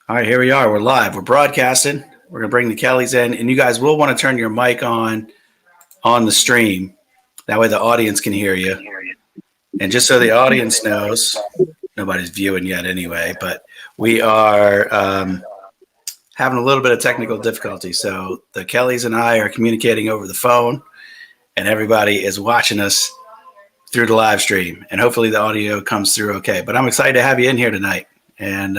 All right, here we are. We're live. We're broadcasting. We're going to bring the Kelleys in, and you guys will want to turn your mic on the stream. That way the audience can hear you. And just so the audience knows, nobody's viewing yet anyway, but we are having a little bit of technical difficulty. So the Kelleys and I are communicating over the phone, and everybody is watching us through the live stream. And hopefully the audio comes through okay. But I'm excited to have you in here tonight. And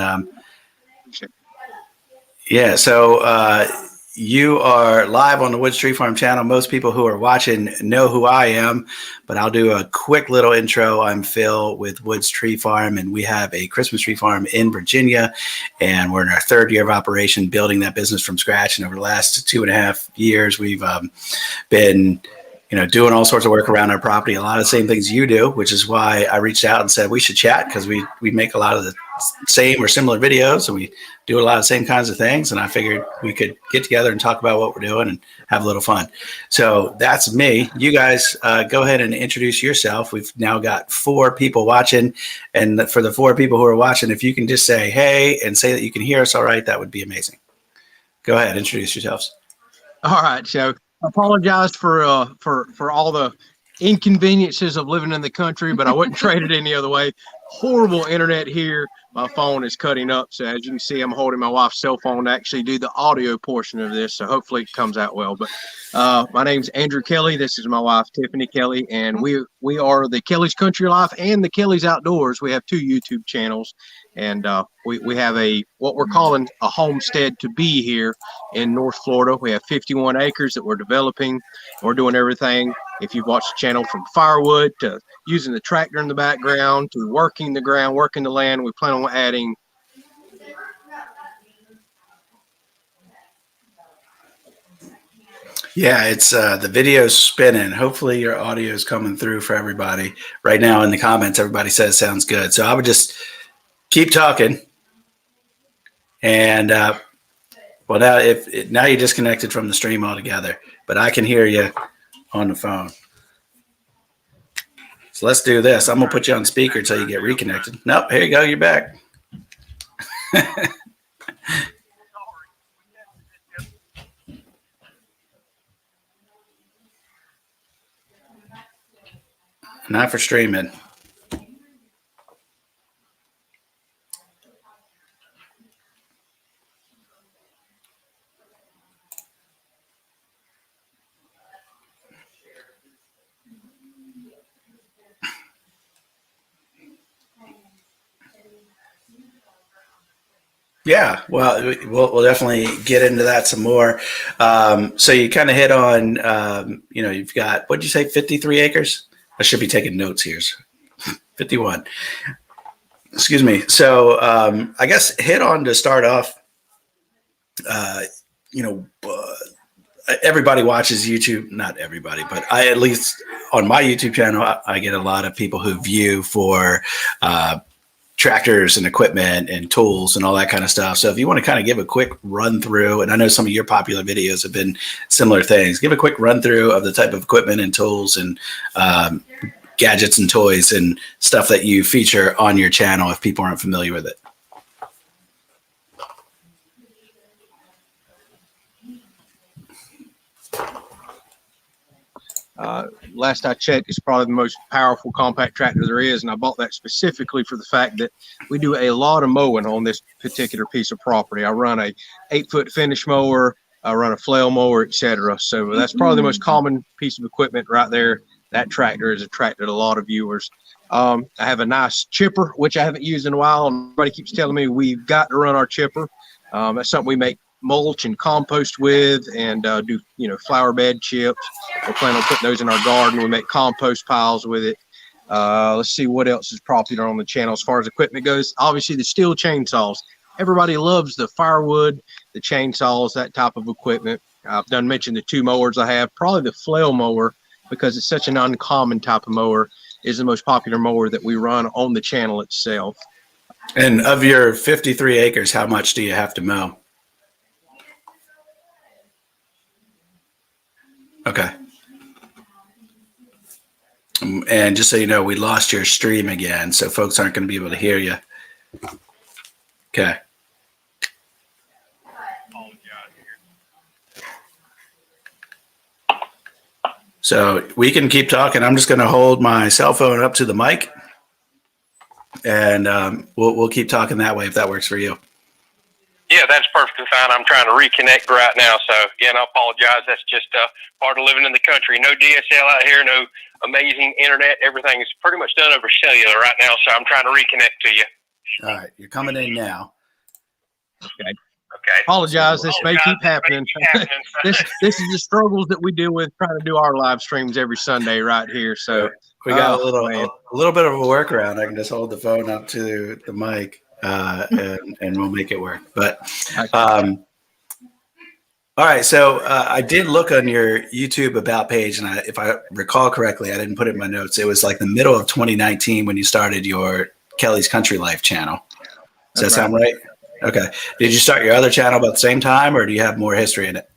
yeah, so you are live on the Woods Tree Farm channel. Most people who are watching know who I am, but I'll do a quick little intro. I'm Phil with Woods Tree Farm, and we have a Christmas tree farm in Virginia, and we're in our third year of operation building that business from scratch. And over the last 2.5 years, we've been doing all sorts of work around our property, a lot of the same things you do, which is why I reached out and said we should chat, because we make a lot of the same or similar videos, and we do a lot of the same kinds of things. And I figured we could get together and talk about what we're doing and have a little fun. So that's me. You guys go ahead and introduce yourself. We've now got 4 people watching. And for the 4 people who are watching, if you can just say, hey, and say that you can hear us all right, that would be amazing. Go ahead, introduce yourselves. All right. So I apologize for all the inconveniences of living in the country, but I wouldn't trade it any other way. Horrible internet here. My phone is cutting up. So as you can see, I'm holding my wife's cell phone to actually do the audio portion of this. So hopefully it comes out well. But my name's Andrew Kelley. This is my wife, Tiffany Kelley. And we are the Kelley's Country Life and the Kelley's Outdoors. We have 2 YouTube channels. And we have what we're calling a homestead to be here in North Florida. We have 51 acres that we're developing. We're doing everything. If you've watched the channel, from firewood to using the tractor in the background to working the ground, working the land, we plan on adding. Yeah, it's the video's spinning. Hopefully your audio is coming through for everybody. Right now in the comments, everybody says sounds good. So I would just keep talking. And well, now you're disconnected from the stream altogether, but I can hear you on the phone. So let's do this. I'm gonna put you on speaker until you get reconnected. Nope, here you go. You're back. Not for streaming. Yeah, well, we'll definitely get into that some more. So you kind of hit on, you've got, what'd you say, 53 acres? I should be taking notes here. 51. Excuse me. So I guess hit on to start off, everybody watches YouTube. Not everybody, but at least on my YouTube channel, I get a lot of people who view for tractors and equipment and tools and all that kind of stuff. So if you want to kind of give a quick run through, and I know some of your popular videos have been similar things, give a quick run through of the type of equipment and tools and gadgets and toys and stuff that you feature on your channel if people aren't familiar with it. Last I checked, it's probably the most powerful compact tractor there is, and I bought that specifically for the fact that we do a lot of mowing on this particular piece of property. I run a 8-foot finish mower, I run a flail mower, etc. So that's probably the most common piece of equipment right there. That tractor has attracted a lot of viewers. I have a nice chipper, which I haven't used in a while, and everybody keeps telling me we've got to run our chipper. That's something we make mulch and compost with, and do flower bed chips. We're planning on putting those in our garden. We make compost piles with it. Let's see what else is popular on the channel as far as equipment goes. Obviously the steel chainsaws. Everybody loves the firewood, the chainsaws, that type of equipment. I've done mention the 2 mowers I have. Probably the flail mower, because it's such an uncommon type of mower, is the most popular mower that we run on the channel itself. And of your 53 acres, how much do you have to mow? Okay. And just so you know, we lost your stream again, so folks aren't going to be able to hear you. Okay. So we can keep talking. I'm just going to hold my cell phone up to the mic, and we'll keep talking that way if that works for you. Yeah, that's perfectly fine. I'm trying to reconnect right now. So, again, I apologize. That's just part of living in the country. No DSL out here, no amazing internet. Everything is pretty much done over cellular right now. So I'm trying to reconnect to you. All right. You're coming in now. Okay. Okay. Apologize. This may keep happening. This is the struggles that we deal with trying to do our live streams every Sunday right here. So we got a little bit of a workaround. I can just hold the phone up to the mic. And we'll make it work. But all right, so I did look on your YouTube About page, and if I recall correctly, I didn't put it in my notes. It was like the middle of 2019 when you started your Kelley's Country Life channel. Does that sound right? Okay. Did you start your other channel about the same time, or do you have more history in it?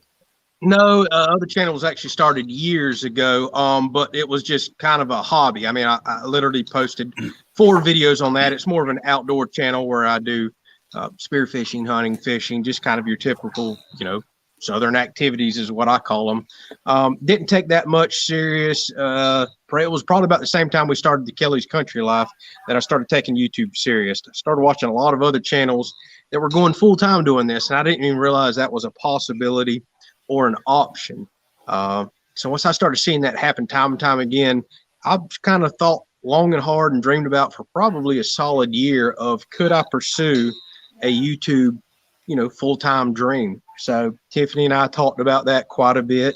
No, other channel was actually started years ago, but it was just kind of a hobby. I mean, I literally posted 4 videos on that. It's more of an outdoor channel where I do spearfishing, hunting, fishing, just kind of your typical, southern activities is what I call them. Didn't take that much serious. It was probably about the same time we started the Kelley's Country Life that I started taking YouTube serious. I started watching a lot of other channels that were going full time doing this, and I didn't even realize that was a possibility or an option. So once I started seeing that happen time and time again, I've kind of thought long and hard and dreamed about for probably a solid year of could I pursue a YouTube, full-time dream. So Tiffany and I talked about that quite a bit.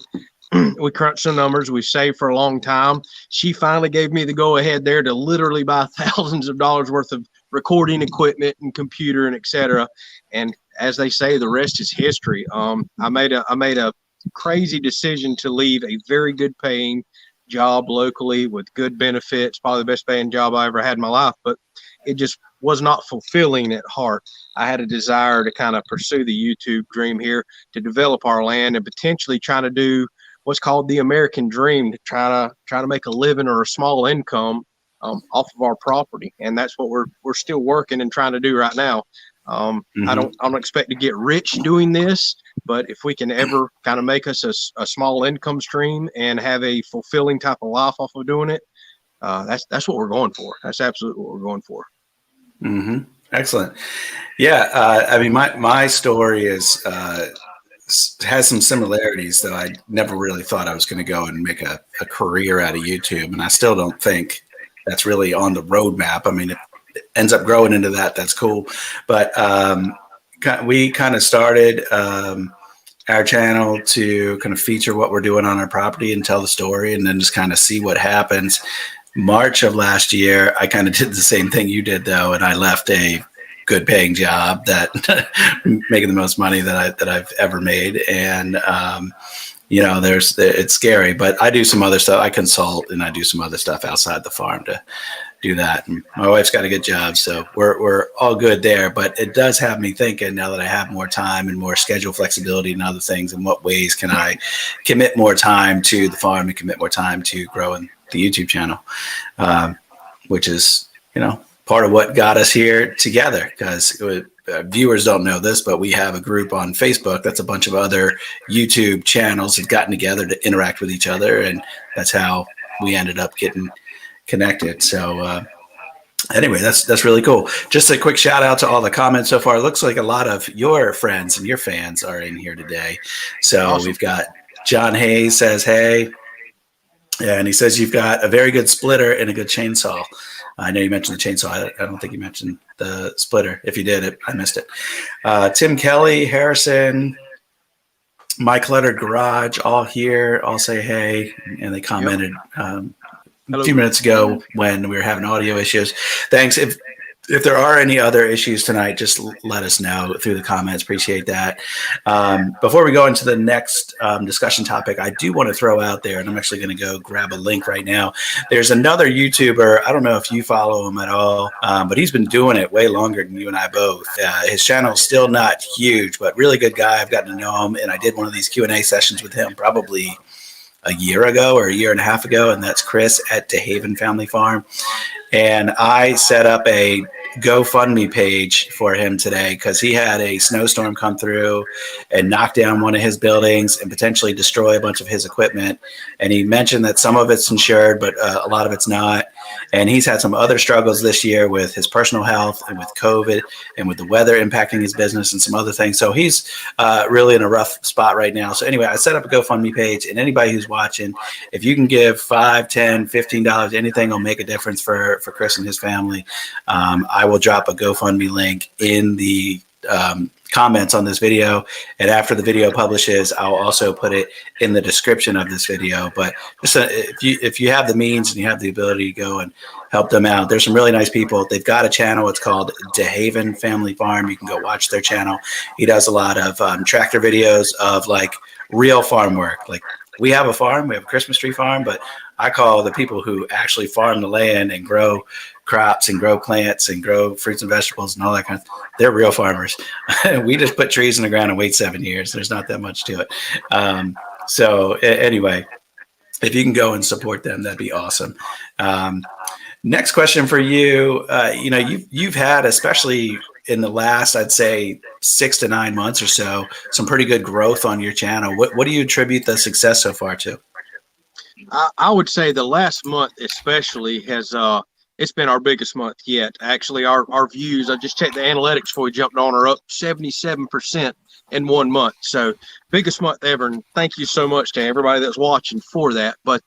We crunched some numbers. We saved for a long time. She finally gave me the go ahead there to literally buy thousands of dollars worth of recording equipment and computer and et cetera. And as they say, the rest is history. I made a crazy decision to leave a very good paying job locally with good benefits, probably the best paying job I ever had in my life, but it just was not fulfilling at heart. I had a desire to kind of pursue the YouTube dream here, to develop our land and potentially trying to do what's called the American dream, to try to make a living or a small income off of our property. And that's what we're still working and trying to do right now. I don't expect to get rich doing this, but if we can ever kind of make us a small income stream and have a fulfilling type of life off of doing it, that's what we're going for. That's absolutely what we're going for. Excellent. Yeah. I mean, my story has some similarities, though I never really thought I was going to go and make a career out of YouTube. And I still don't think that's really on the roadmap. I mean, if it ends up growing into that, that's cool. But we kind of started our channel to kind of feature what we're doing on our property and tell the story and then just kind of see what happens. March of last year, I kind of did the same thing you did, though, and I left a good paying job that making the most money that I've ever made. And, it's scary, but I do some other stuff. I consult and I do some other stuff outside the farm to do that. And my wife's got a good job, so we're all good there, but it does have me thinking now that I have more time and more schedule flexibility and other things, in what ways can I commit more time to the farm and commit more time to growing the YouTube channel, which is, part of what got us here together, because viewers don't know this, but we have a group on Facebook that's a bunch of other YouTube channels have gotten together to interact with each other, and that's how we ended up getting connected. So anyway, that's really cool. Just a quick shout out to all the comments so far. It looks like a lot of your friends and your fans are in here today. So awesome. We've got John Hayes says, hey, and he says, you've got a very good splitter and a good chainsaw. I know you mentioned the chainsaw. I don't think you mentioned the splitter. If you did, I missed it. Tim Kelley, Harrison, My Cluttered Garage, all here, all say hey. And they commented a few minutes ago when we were having audio issues. Thanks. If there are any other issues tonight, just let us know through the comments. Appreciate that. Before we go into the next discussion topic, I do want to throw out there, and I'm actually going to go grab a link right now. There's another YouTuber. I don't know if you follow him at all, but he's been doing it way longer than you and I both. His channel's still not huge, but really good guy. I've gotten to know him, and I did one of these Q&A sessions with him probably a year ago or a year and a half ago, and that's Chris at DeHaven Family Farm. And I set up a GoFundMe page for him today because he had a snowstorm come through and knock down one of his buildings and potentially destroy a bunch of his equipment. And he mentioned that some of it's insured, but a lot of it's not. And he's had some other struggles this year with his personal health and with COVID and with the weather impacting his business and some other things. So he's really in a rough spot right now. So anyway, I set up a GoFundMe page, and anybody who's watching, if you can give $5, $10, $15, anything will make a difference for Chris and his family. I will drop a GoFundMe link in the comments on this video, and after the video publishes, I'll also put it in the description of this video. But just if you have the means and you have the ability to go and help them out, there's some really nice people. They've got a channel. It's called DeHaven Family Farm. You can go watch their channel. He does a lot of tractor videos of like real farm work. Like, we have a farm, we have a Christmas tree farm, but I call the people who actually farm the land and grow crops and grow plants and grow fruits and vegetables and all that kind of, they're real farmers. We just put trees in the ground and wait 7 years. There's not that much to it. So anyway, if you can go and support them, that'd be awesome. Next question for you. You've had, especially in the last, I'd say 6 to 9 months or so, some pretty good growth on your channel. What do you attribute the success so far to? I would say the last month especially has it's been our biggest month yet. Actually, our views, I just checked the analytics before we jumped on, are up 77% in 1 month. So biggest month ever. And thank you so much to everybody that's watching for that. But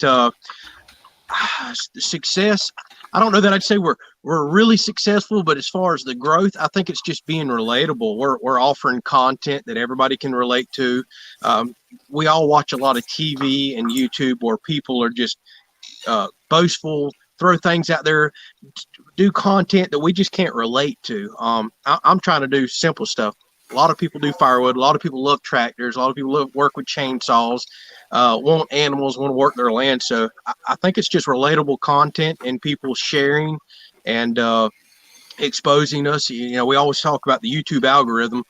success, I don't know that I'd say we're really successful, but as far as the growth, I think it's just being relatable. We're offering content that everybody can relate to. We all watch a lot of TV and YouTube where people are just boastful, throw things out there, do content that we just can't relate to. I'm trying to do simple stuff. A lot of people do firewood. A lot of people love tractors. A lot of people work with chainsaws, want animals, want to work their land. So I think it's just relatable content and people sharing and exposing us. We always talk about the YouTube algorithm.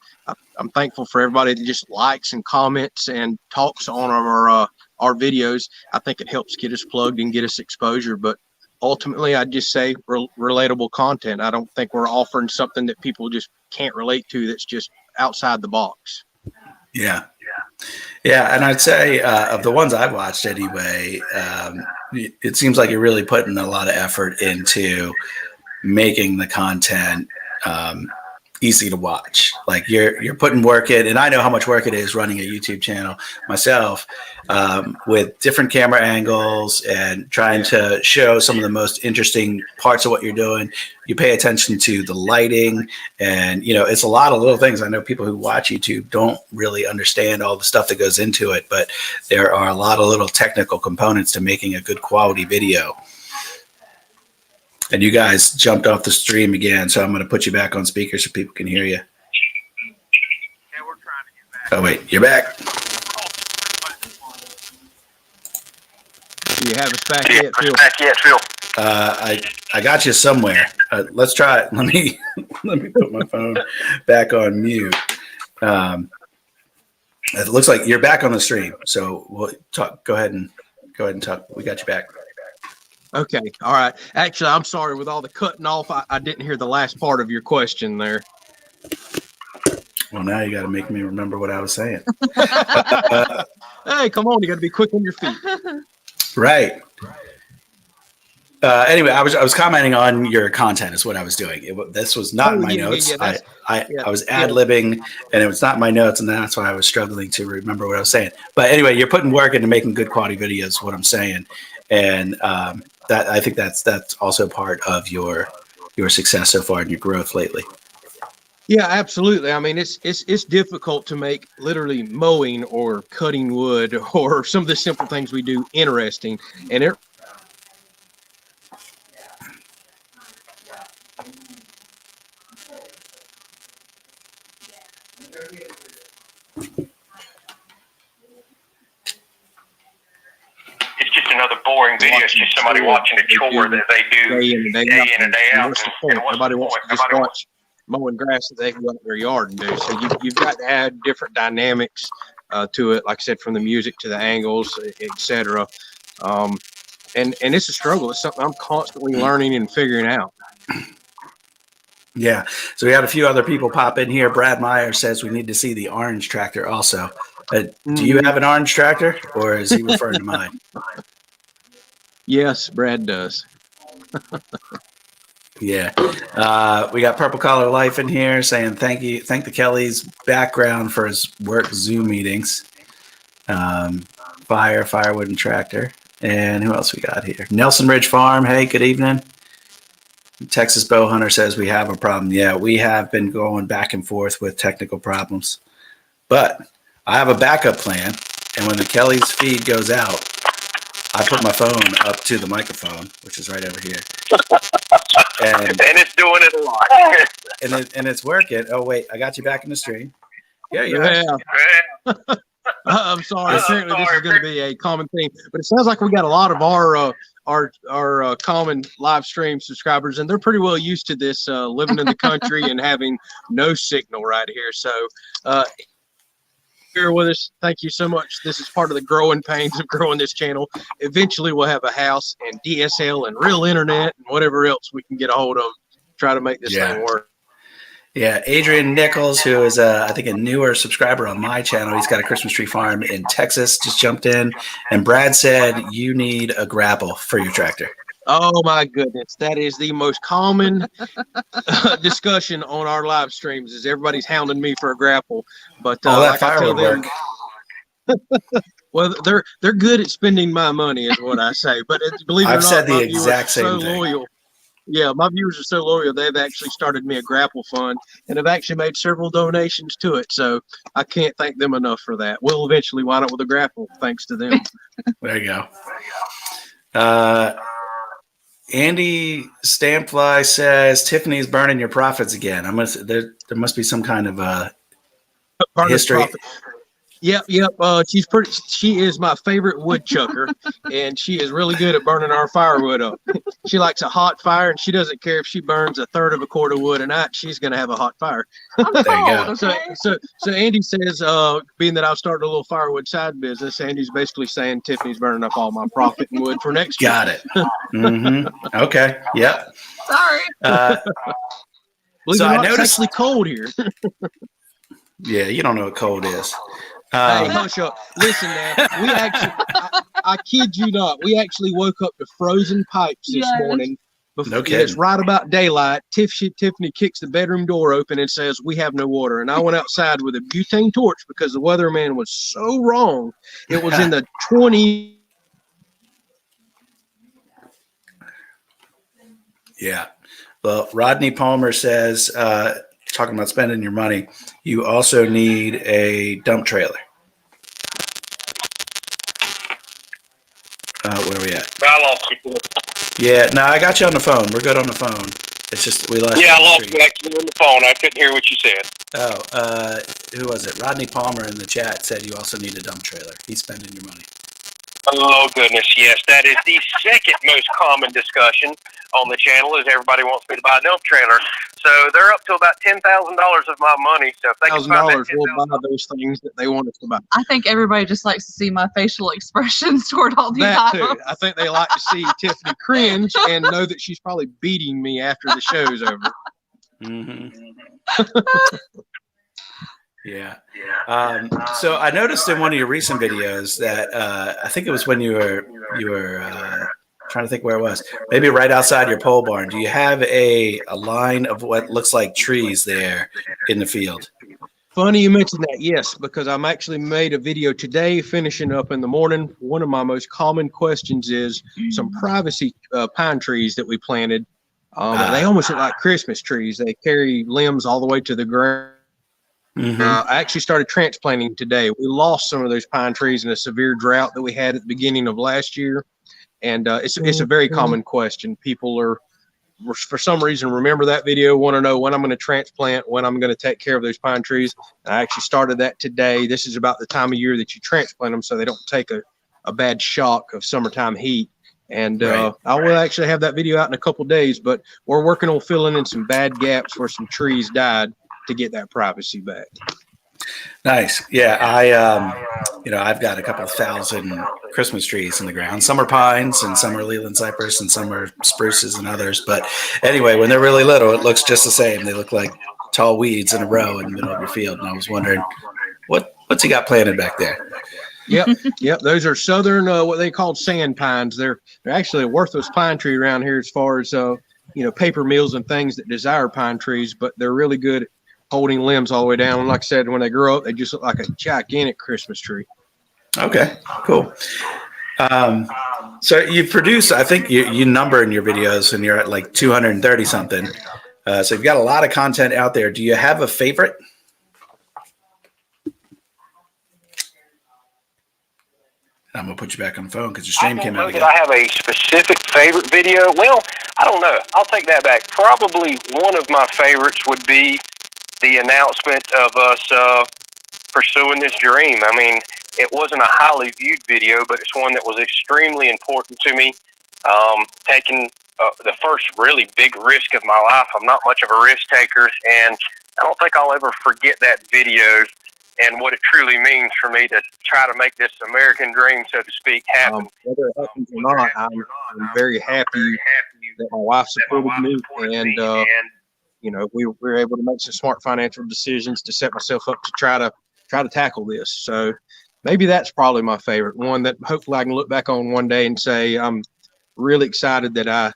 I'm thankful for everybody that just likes and comments and talks on our videos. I think it helps get us plugged and get us exposure. But ultimately, I'd just say relatable content. I don't think we're offering something that people just can't relate to that's just outside the box. Yeah. And I'd say of the ones I've watched anyway, it seems like you're really putting a lot of effort into making the content easy to watch. Like you're putting work in, and I know how much work it is running a YouTube channel myself, with different camera angles and trying to show some of the most interesting parts of what you're doing. You pay attention to the lighting, and it's a lot of little things. I know people who watch YouTube don't really understand all the stuff that goes into it, but there are a lot of little technical components to making a good quality video. And you guys jumped off the stream again, so I'm going to put you back on speaker so people can hear you. Yeah, we're trying to get back. Oh, wait, you're back. Do you have us back yet, Phil? Phil. I got you somewhere. Let's try it. Let me put my phone back on mute. It looks like you're back on the stream, so we'll talk. Go ahead and talk. We got you back. Okay. All right. Actually, I'm sorry, with all the cutting off, I didn't hear the last part of your question there. Well, now you got to make me remember what I was saying. Hey, come on. You got to be quick on your feet. Right. Anyway, I was commenting on your content is what I was doing. This was not my notes. I was ad-libbing, and it was not my notes, and that's why I was struggling to remember what I was saying. But anyway, you're putting work into making good quality videos, what I'm saying. And that I think that's also part of your success so far and your growth lately. Yeah, absolutely. I mean, it's difficult to make literally mowing or cutting wood or some of the simple things we do interesting. And It's just another boring video. It's just somebody watching a chore that they do day in and day out. What's the point? Nobody wants to just watch mowing grass that they can go out in their yard and do. So you've got to add different dynamics to it, like I said, from the music to the angles, etc. And it's a struggle. It's something I'm constantly learning and figuring out. Yeah. So we had a few other people pop in here. Brad Meyer says we need to see the orange tractor also. Do you have an orange tractor, or is he referring to mine? Yes, Brad does. Yeah. We got Purple Collar Life in here saying thank the Kelley's background for his work Zoom meetings. Firewood and tractor. And who else we got here? Nelson Ridge Farm. Hey, good evening. Texas Bow Hunter says we have a problem. Yeah, we have been going back and forth with technical problems. But I have a backup plan. And when the Kelley's feed goes out, I put my phone up to the microphone, which is right over here. And it's doing it a lot. and it's working. Oh, wait, I got you back in the stream. Yeah, I'm sorry. Apparently, this is going to be a common thing, but it sounds like we got a lot of our common live stream subscribers, and they're pretty well used to this, living in the country and having no signal right here. So, here with us, thank you so much. This is part of the growing pains of growing this channel. Eventually, we'll have a house and DSL and real internet and whatever else we can get a hold of. Try to make this thing work. Yeah, Adrian Nichols, who is I think a newer subscriber on my channel. He's got a Christmas tree farm in Texas, just jumped in. And Brad said you need a grapple for your tractor. Oh my goodness, that is the most common discussion on our live streams. Is everybody's hounding me for a grapple? But all that like I tell firewood them, work. well, they're good at spending my money, is what I say. But believe it or not, I've said the my exact viewers are same so thing. loyal. Yeah, my viewers are so loyal. They've actually started me a grapple fund and have actually made several donations to it. So I can't thank them enough for that. We'll eventually wind up with a grapple thanks to them. There you go. Andy Stampfly says Tiffany's burning your profits again. There must be some kind of history. Profit. Yep. She is my favorite woodchucker, and she is really good at burning our firewood up. She likes a hot fire, and she doesn't care if she burns a third of a cord of wood a night. She's going to have a hot fire. There you go. So Andy says, being that I've started a little firewood side business, Andy's basically saying Tiffany's burning up all my profit and wood for next year. Got it. Okay. Yep. Sorry. Believe it or not, it's actually cold here. Yeah, you don't know what cold is. Hey, hush up. Listen now, we actually, I kid you not, we actually woke up to frozen pipes this morning. No kidding. It's right about daylight. Tiffany kicks the bedroom door open and says, we have no water. And I went outside with a butane torch because the weatherman was so wrong. It was in the 20s. Yeah. Well, Rodney Palmer says, talking about spending your money, you also need a dump trailer. Where are we at? I lost you. Yeah, no, I got you on the phone. We're good on the phone. It's just we lost. Yeah, I lost you actually on the phone. I couldn't hear what you said. Oh, who was it? Rodney Palmer in the chat said you also need a dump trailer. He's spending your money. Oh, goodness, yes. That is the second most common discussion on the channel is everybody wants me to buy a dump trailer. So they're up to about $10,000 of my money. So if they can find that $1,000, we'll buy those things that they want us to buy. I think everybody just likes to see my facial expressions toward all these That items. too. I think they like to see Tiffany cringe and know that she's probably beating me after the show's over. Yeah. So I noticed in one of your recent videos that I think it was when you were trying to think where it was, maybe right outside your pole barn. Do you have a line of what looks like trees there in the field? Funny you mentioned that. Yes, because I'm actually made a video today finishing up in the morning. One of my most common questions is some privacy pine trees that we planted. They almost look like Christmas trees. They carry limbs all the way to the ground. I actually started transplanting today. We lost some of those pine trees in a severe drought that we had at the beginning of last year. And it's a very common question. People are, for some reason, remember that video, want to know when I'm going to transplant, when I'm going to take care of those pine trees. I actually started that today. This is about the time of year that you transplant them so they don't take a bad shock of summertime heat. And I will actually have that video out in a couple of days, but we're working on filling in some bad gaps where some trees died to get that privacy back. Nice. Yeah, I've got a couple of thousand Christmas trees in the ground. Some are pines, and some are Leland cypress, and some are spruces, and others. But anyway, when they're really little, it looks just the same. They look like tall weeds in a row in the middle of your field. And I was wondering, what's he got planted back there? Yep. Those are southern, what they call sand pines. They're actually a worthless pine tree around here as far as paper mills and things that desire pine trees, but they're really good at holding limbs all the way down. And like I said, when they grow up, they just look like a gigantic Christmas tree. Okay, cool. So you produce, I think you number in your videos, and you're at like 230 something. So you've got a lot of content out there. Do you have a favorite? I'm gonna put you back on the phone because your stream came out again. I have a specific favorite video. Well, I don't know. I'll take that back. Probably one of my favorites would be the announcement of us pursuing this dream. I mean, it wasn't a highly viewed video, but it's one that was extremely important to me. Taking the first really big risk of my life. I'm not much of a risk taker, and I don't think I'll ever forget that video and what it truly means for me to try to make this American dream, so to speak, happen. Whether it happens or not, I'm very happy that my wife supported me, and we were able to make some smart financial decisions to set myself up to try to tackle this. So maybe that's probably my favorite one that hopefully I can look back on one day and say I'm really excited that I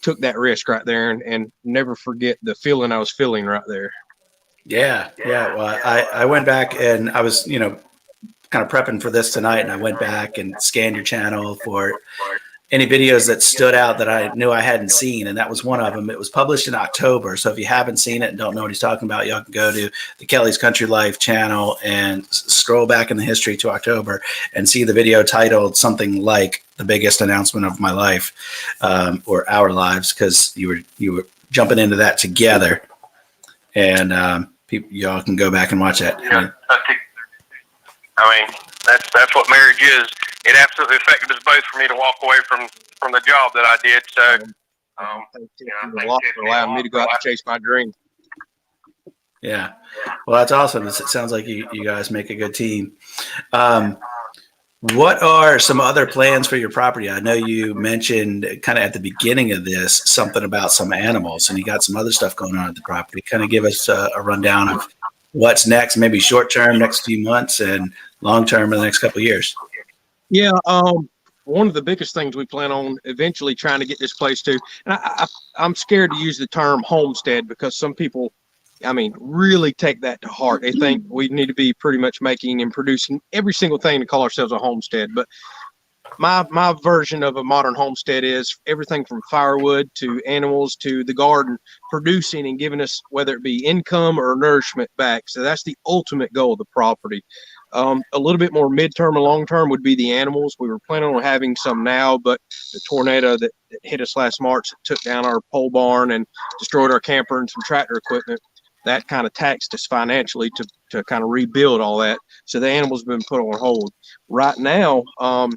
took that risk right there and never forget the feeling I was feeling right there. Yeah. Well, I went back and I was, kind of prepping for this tonight, and I went back and scanned your channel for any videos that stood out that I knew I hadn't seen, and that was one of them. It was published in October, so if you haven't seen it and don't know what he's talking about, y'all can go to the Kelley's Country Life channel and scroll back in the history to October and see the video titled something like "The Biggest Announcement of My Life," or our lives, because you were jumping into that together, and y'all can go back and watch that. Yeah, I mean, that's what marriage is. It absolutely affected us both for me to walk away from the job that I did. So, thank you a lot for allowing me to go out and chase my dream. Yeah. Well, that's awesome. It sounds like you guys make a good team. What are some other plans for your property? I know you mentioned kind of at the beginning of this something about some animals, and you got some other stuff going on at the property. Kind of give us a rundown of what's next, maybe short term, next few months, and long term in the next couple of years. Yeah, one of the biggest things we plan on eventually trying to get this place to, and I'm scared to use the term homestead because some people, really take that to heart. They think we need to be pretty much making and producing every single thing to call ourselves a homestead. But my version of a modern homestead is everything from firewood to animals to the garden, producing and giving us, whether it be income or nourishment back. So that's the ultimate goal of the property. A little bit more midterm and long term would be the animals. We were planning on having some now, but the tornado that hit us last March took down our pole barn and destroyed our camper and some tractor equipment. That kind of taxed us financially to kind of rebuild all that. So the animals have been put on hold. Right now, I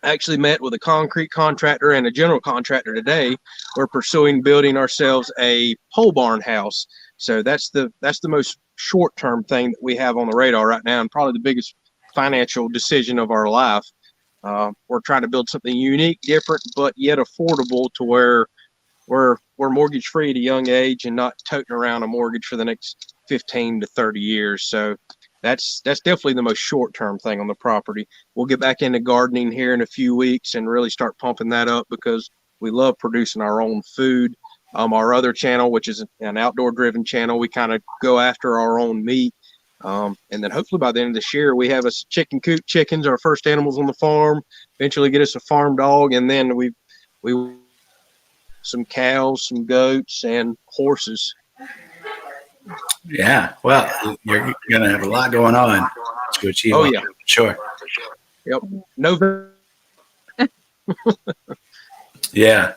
actually met with a concrete contractor and a general contractor today. We're pursuing building ourselves a pole barn house. So that's the most short-term thing that we have on the radar right now, and probably the biggest financial decision of our life. We're trying to build something unique, different, but yet affordable to where we're mortgage-free at a young age and not toting around a mortgage for the next 15 to 30 years. So that's definitely the most short-term thing on the property. We'll get back into gardening here in a few weeks and really start pumping that up because we love producing our own food. Our other channel, which is an outdoor-driven channel, we kind of go after our own meat. And then hopefully by the end of this year, we have us chicken coop chickens, our first animals on the farm, eventually get us a farm dog, and then we some cows, some goats, and horses. Yeah, well, you're going to have a lot going on to achieve. Oh, yeah. Sure. Yep. No. Yeah.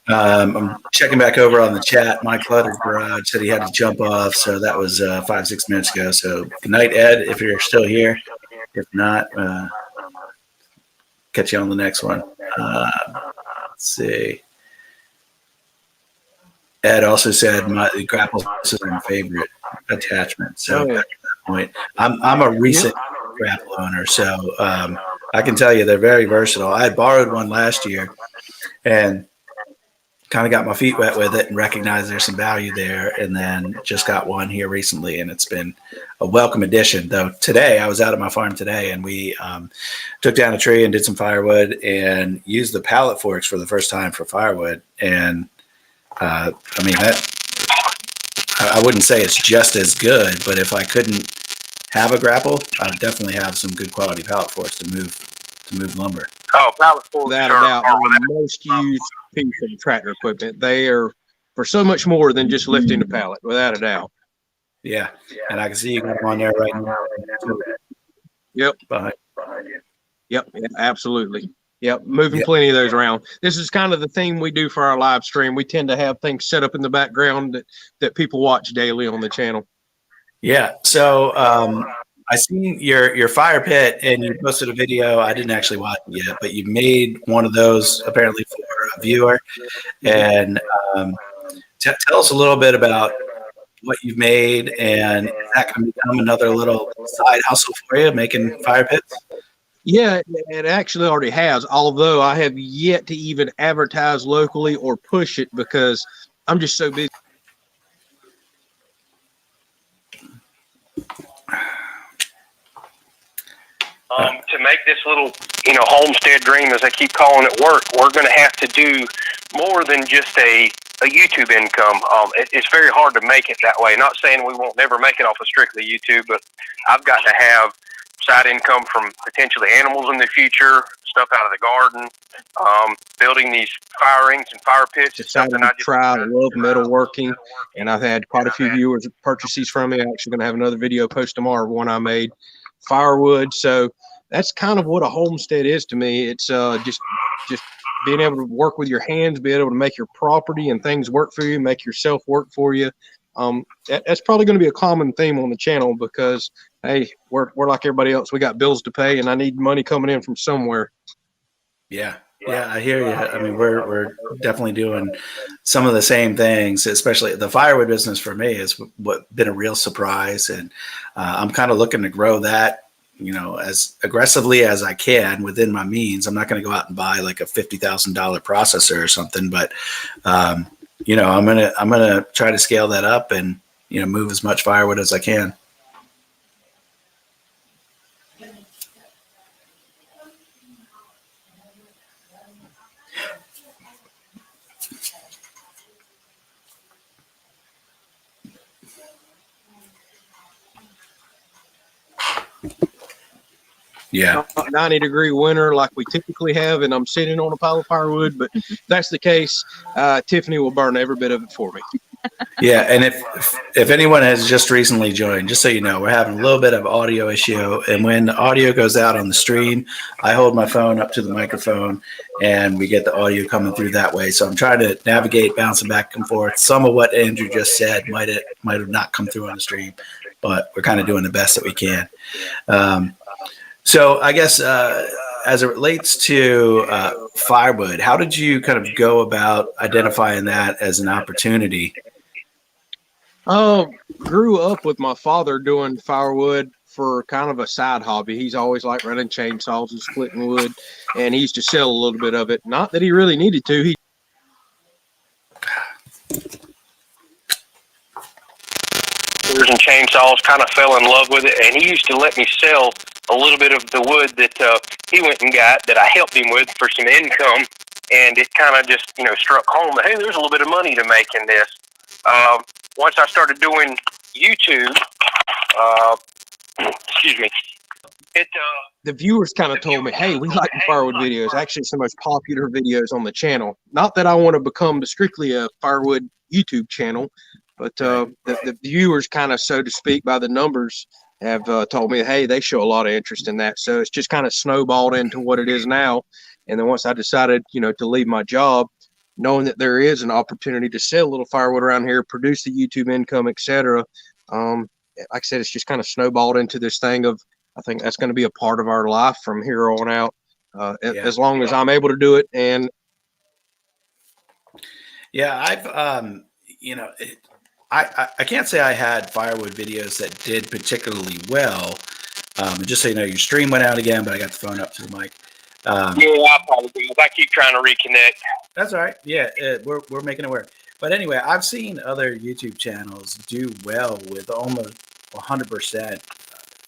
I'm checking back over on the chat. Mike Clutter's Garage said he had to jump off, so that was 5-6 minutes ago. So good night, Ed, if you're still here. If not, catch you on the next one. Let's see. Ed also said the grapple is my favorite attachment. So point. I'm a recent grapple owner, so I can tell you they're very versatile. I had borrowed one last year and kind of got my feet wet with it and recognized there's some value there, and then just got one here recently, and it's been a welcome addition. Though today I was out at my farm today, and we took down a tree and did some firewood and used the pallet forks for the first time for firewood. And I mean, that I wouldn't say it's just as good, but if I couldn't have a grapple, I'd definitely have some good quality pallet forks to move lumber. Oh, pallet forks, Without a doubt, they're the most used piece of tractor equipment. They are for so much more than just lifting the pallet, without a doubt. Yeah, and I can see you got them on there right now. Yep. Behind. Yep, absolutely. Yep, moving plenty of those around. This is kind of the theme we do for our live stream. We tend to have things set up in the background that people watch daily on the channel. Yeah, so I seen your fire pit, and you posted a video. I didn't actually watch it yet, but you made one of those apparently for a viewer. And tell us a little bit about what you've made, and is that going to become another little side hustle for you, making fire pits? Yeah, it actually already has, although I have yet to even advertise locally or push it because I'm just so busy. To make this little, homestead dream, as I keep calling it, work, we're going to have to do more than just a YouTube income. It's very hard to make it that way. Not saying we won't never make it off of strictly YouTube, but I've got to have side income from potentially animals in the future, stuff out of the garden, building these fire rings and fire pits. It's something I love metalworking, and I've had quite a few viewers purchase these from me. I'm actually going to have another video post tomorrow, one I made, firewood. So that's kind of what a homestead is to me. It's just being able to work with your hands, be able to make your property and things work for you, make yourself work for you. That's probably going to be a common theme on the channel because, hey, we're like everybody else. We got bills to pay, and I need money coming in from somewhere. Yeah, I hear you. I mean, we're definitely doing some of the same things, especially the firewood business for me has been a real surprise, and I'm kind of looking to grow that, as aggressively as I can within my means. I'm not going to go out and buy like a $50,000 processor or something, but I'm gonna try to scale that up and move as much firewood as I can. Yeah, 90-degree winter like we typically have, and I'm sitting on a pile of firewood. But if that's the case, Tiffany will burn every bit of it for me. Yeah, and if anyone has just recently joined, just so you know, we're having a little bit of audio issue, and when the audio goes out on the stream, I hold my phone up to the microphone, and we get the audio coming through that way. So I'm trying to navigate, bouncing back and forth. Some of what Andrew just said might have not come through on the stream, but we're kind of doing the best that we can. So I guess as it relates to firewood, how did you kind of go about identifying that as an opportunity? Grew up with my father doing firewood for kind of a side hobby. He's always liked running chainsaws and splitting wood, and he used to sell a little bit of it. Not that he really needed to. And chainsaws, kind of fell in love with it, and he used to let me sell a little bit of the wood that he went and got that I helped him with for some income, and it kind of just struck home that, hey, there's a little bit of money to make in this. Once I started doing YouTube, excuse me, the viewers kind of told me, hey, we like the firewood videos. Actually, it's the most popular videos on the channel. Not that I want to become strictly a firewood YouTube channel, but the viewers kind of, so to speak, by the numbers, have told me, hey, they show a lot of interest in that. So it's just kind of snowballed into what it is now. And then once I decided, to leave my job, knowing that there is an opportunity to sell a little firewood around here, produce the YouTube income, etc. Like I said, it's just kind of snowballed into this thing of, I think that's going to be a part of our life from here on out, as long as I'm able to do it. And yeah, I've, I can't say I had Firewood videos that did particularly well. And just so you know, your stream went out again, but I got the phone up to the mic. Yeah, I apologize. I keep trying to reconnect. That's all right. Yeah, we're making it work. But anyway, I've seen other YouTube channels do well with almost 100%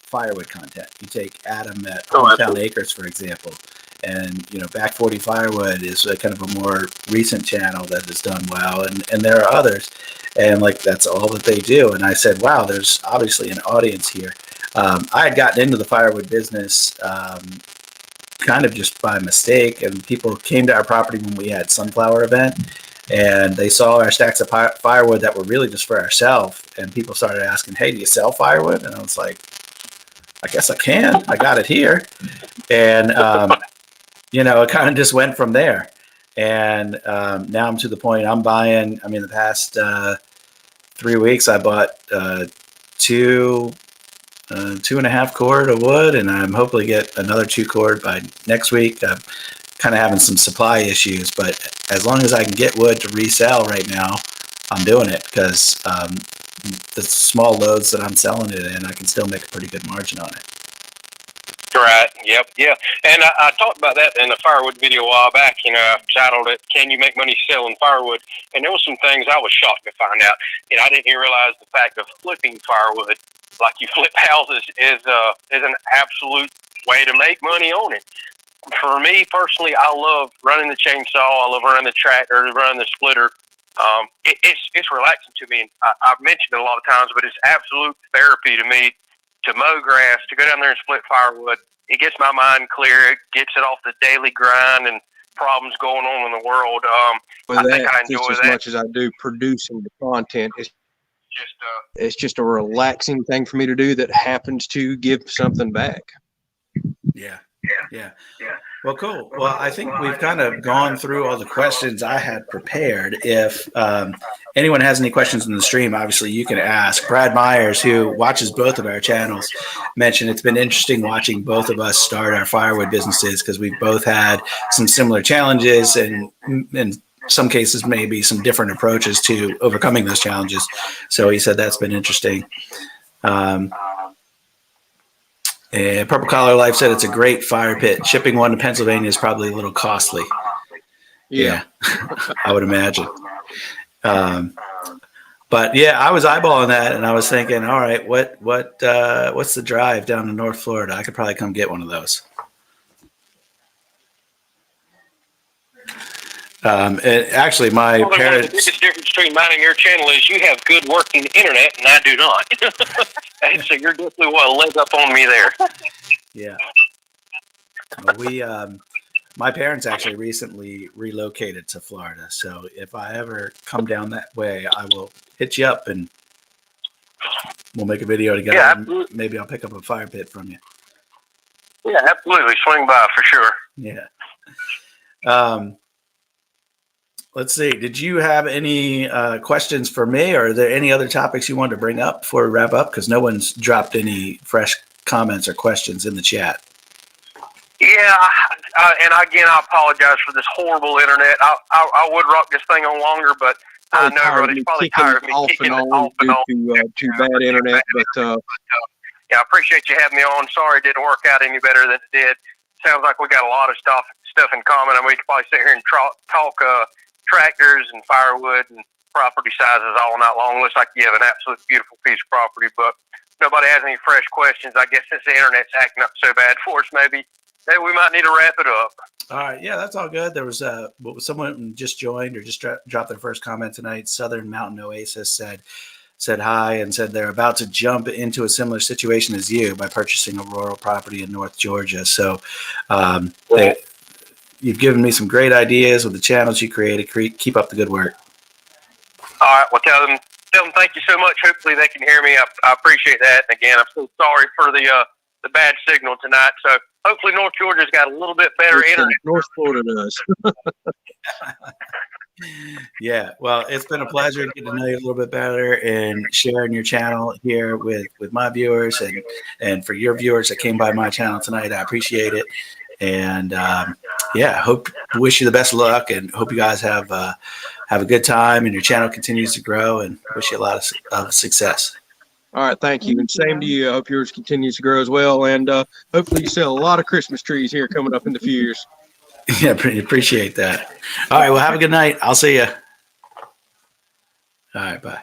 firewood content. You take Adam at Hometown Acres, for example, and Back 40 Firewood is a kind of a more recent channel that has done well, and there are others, and like that's all that they do. And I said, wow, there's obviously an audience here. I had gotten into the firewood business kind of just by mistake, and people came to our property when we had sunflower event, and they saw our stacks of firewood that were really just for ourselves, and people started asking, hey, do you sell firewood? And I was like, I guess I can. I got it here. And it kind of just went from there. And now I'm to the point I'm buying. I mean, the past 3 weeks I bought 2.5 cord of wood, and I'm hopefully get another 2 cord by next week. I'm kind of having some supply issues, but as long as I can get wood to resell right now, I'm doing it, because the small loads that I'm selling it in, I can still make a pretty good margin on it. Right. Yep. Yeah. And I talked about that in the firewood video a while back. I titled it, "Can You Make Money Selling Firewood?" And there were some things I was shocked to find out. I didn't even realize the fact of flipping firewood, like you flip houses, is an absolute way to make money on it. For me personally, I love running the chainsaw. I love running the tractor, running the splitter. It's relaxing to me. And I've mentioned it a lot of times, but it's absolute therapy to me to mow grass, to go down there and split firewood. It gets my mind clear. It gets it off the daily grind and problems going on in the world. I think I enjoy just that. as much as I do producing the content. It's just a relaxing thing for me to do that happens to give something back. Yeah. Well, cool. Well, I think we've kind of gone through all the questions I had prepared. If anyone has any questions in the stream, obviously you can ask. Brad Myers, who watches both of our channels, mentioned it's been interesting watching both of us start our firewood businesses, because we've both had some similar challenges, and in some cases maybe some different approaches to overcoming those challenges. So he said that's been interesting. And Purple Collar Life said it's a great fire pit. Shipping one to Pennsylvania is probably a little costly. Yeah, I would imagine. But yeah, I was eyeballing that, and I was thinking, all right, what's the drive down to North Florida? I could probably come get one of those. And actually, my parents. The biggest difference between mine and your channel is you have good working internet, and I do not. So you're definitely a leg up on me there. Yeah. Well, my parents actually recently relocated to Florida, so if I ever come down that way, I will hit you up and we'll make a video together. Yeah, and maybe I'll pick up a fire pit from you. Yeah, absolutely. Swing by for sure. Yeah. Let's see. Did you have any questions for me, or are there any other topics you wanted to bring up before we wrap up? Because no one's dropped any fresh comments or questions in the chat. Yeah, and again, I apologize for this horrible internet. I would rock this thing on longer, but I know everybody's probably tired of me kicking it off and on due to bad internet. But yeah, I appreciate you having me on. Sorry it didn't work out any better than it did. Sounds like we got a lot of stuff in common. I mean, we could probably sit here and talk tractors and firewood and property sizes all night long. Looks like you have an absolute beautiful piece of property, but nobody has any fresh questions. I guess since the internet's acting up so bad for us, maybe we might need to wrap it up. All right. Yeah, that's all good. There was someone just joined or just dropped their first comment tonight. Southern Mountain Oasis said hi and said they're about to jump into a similar situation as you by purchasing a rural property in North Georgia. So you've given me some great ideas with the channels you created. Keep up the good work. All right. Well, tell them thank you so much. Hopefully they can hear me. I appreciate that. And again, I'm so sorry for the bad signal tonight. So hopefully North Georgia's got a little bit better internet. North Florida does. Yeah. Well, it's been a pleasure to get to know you a little bit better and sharing your channel here with my viewers and for your viewers that came by my channel tonight. I appreciate it. And wish you the best of luck, and hope you guys have have a good time and your channel continues to grow, and wish you a lot of success. All right, thank you, and same to you. I hope yours continues to grow as well, and hopefully you sell a lot of Christmas trees here coming up in the few years. Yeah, appreciate that. All right, well, have a good night. I'll see you. All right, bye.